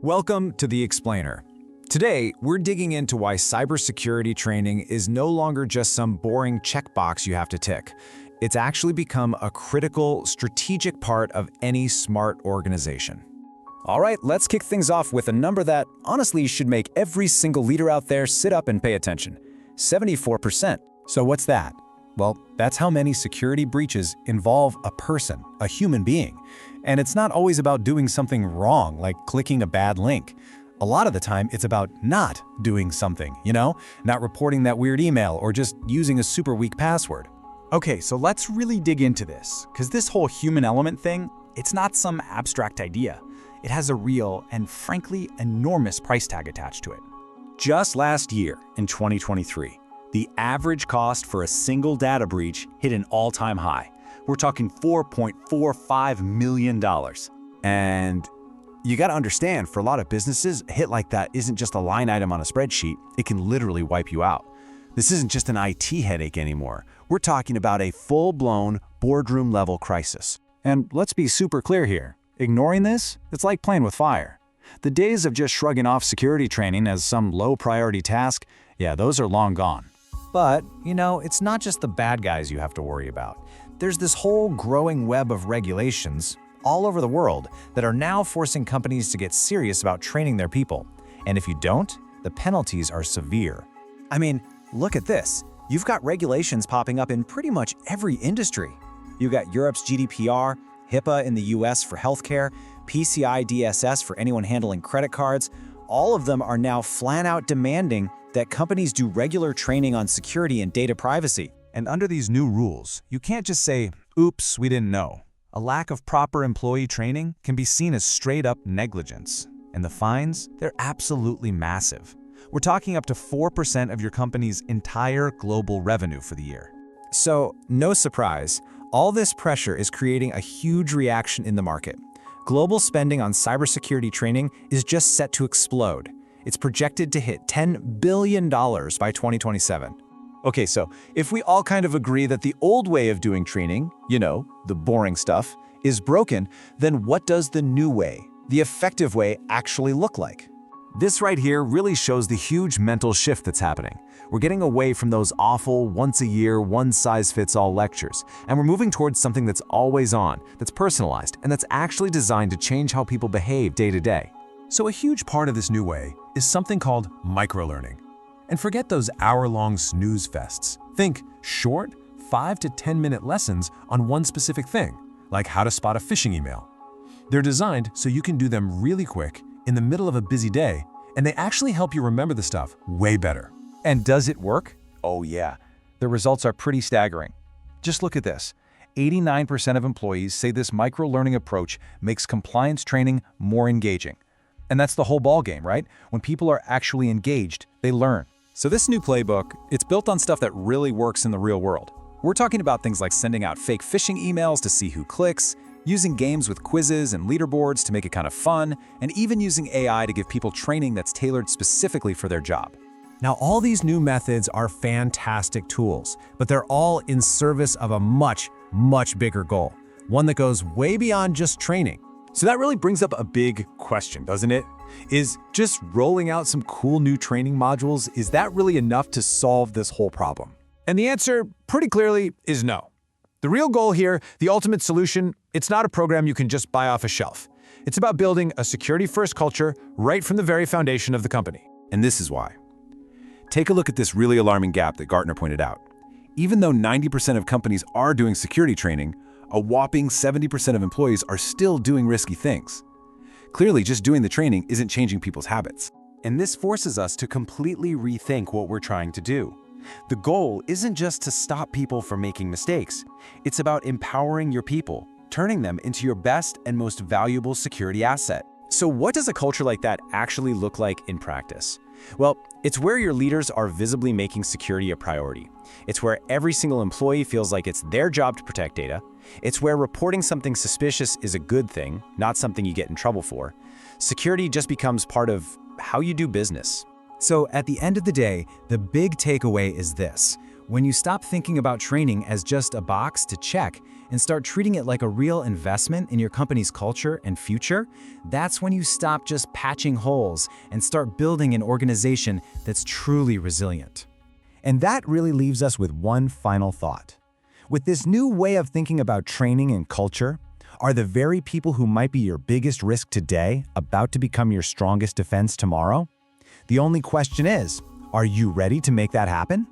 Welcome to The Explainer. Today, we're digging into why cybersecurity training is no longer just some boring checkbox you have to tick. It's actually become a critical, strategic part of any smart organization. All right, let's kick things off with a number that, honestly, should make every single leader out there sit up and pay attention. 74%. So what's that? Well, that's how many security breaches involve a person, a human being. And it's not always about doing something wrong, like clicking a bad link. A lot of the time, it's about not doing something, not reporting that weird email or just using a super weak password. Okay, so let's really dig into this, because this whole human element thing, it's not some abstract idea. It has a real and, frankly, enormous price tag attached to it. Just last year, in 2023, the average cost for a single data breach hit an all-time high. We're talking $4.45 million. And you got to understand, for a lot of businesses, a hit like that isn't just a line item on a spreadsheet. It can literally wipe you out. This isn't just an IT headache anymore. We're talking about a full-blown boardroom-level crisis. And let's be super clear here. Ignoring this, it's like playing with fire. The days of just shrugging off security training as some low-priority task, those are long gone. But, it's not just the bad guys you have to worry about. There's this whole growing web of regulations all over the world that are now forcing companies to get serious about training their people. And if you don't, the penalties are severe. I mean, look at this. You've got regulations popping up in pretty much every industry. You've got Europe's GDPR, HIPAA in the US for healthcare, PCI DSS for anyone handling credit cards. All of them are now flat out demanding that companies do regular training on security and data privacy. And under these new rules, you can't just say, oops, we didn't know. A lack of proper employee training can be seen as straight-up negligence. And the fines, they're absolutely massive. We're talking up to 4% of your company's entire global revenue for the year. So, no surprise, all this pressure is creating a huge reaction in the market. Global spending on cybersecurity training is just set to explode. It's projected to hit $10 billion by 2027. Okay, so if we all kind of agree that the old way of doing training, the boring stuff, is broken, then what does the new way, the effective way, actually look like? This right here really shows the huge mental shift that's happening. We're getting away from those awful, once-a-year, one-size-fits-all lectures, and we're moving towards something that's always on, that's personalized, and that's actually designed to change how people behave day to day. So a huge part of this new way is something called microlearning. And forget those hour-long snooze fests. Think short, 5 to 10-minute lessons on one specific thing, like how to spot a phishing email. They're designed so you can do them really quick in the middle of a busy day, and they actually help you remember the stuff way better. And does it work? Oh yeah. The results are pretty staggering. Just look at this. 89% of employees say this micro-learning approach makes compliance training more engaging. And that's the whole ballgame, right? When people are actually engaged, they learn. So this new playbook, it's built on stuff that really works in the real world. We're talking about things like sending out fake phishing emails to see who clicks, using games with quizzes and leaderboards to make it kind of fun, and even using AI to give people training that's tailored specifically for their job. Now, all these new methods are fantastic tools, but they're all in service of a much, much bigger goal, one that goes way beyond just training. So that really brings up a big question, doesn't it? Is just rolling out some cool new training modules, is that really enough to solve this whole problem? And the answer, pretty clearly, is no. The real goal here, the ultimate solution, it's not a program you can just buy off a shelf. It's about building a security-first culture right from the very foundation of the company. And this is why. Take a look at this really alarming gap that Gartner pointed out. Even though 90% of companies are doing security training, a whopping 70% of employees are still doing risky things. Clearly, just doing the training isn't changing people's habits. And this forces us to completely rethink what we're trying to do. The goal isn't just to stop people from making mistakes. It's about empowering your people, turning them into your best and most valuable security asset. So what does a culture like that actually look like in practice? Well, it's where your leaders are visibly making security a priority. It's where every single employee feels like it's their job to protect data. It's where reporting something suspicious is a good thing, not something you get in trouble for. Security just becomes part of how you do business. So at the end of the day, the big takeaway is this. When you stop thinking about training as just a box to check and start treating it like a real investment in your company's culture and future, that's when you stop just patching holes and start building an organization that's truly resilient. And that really leaves us with one final thought. With this new way of thinking about training and culture, are the very people who might be your biggest risk today about to become your strongest defense tomorrow? The only question is, are you ready to make that happen?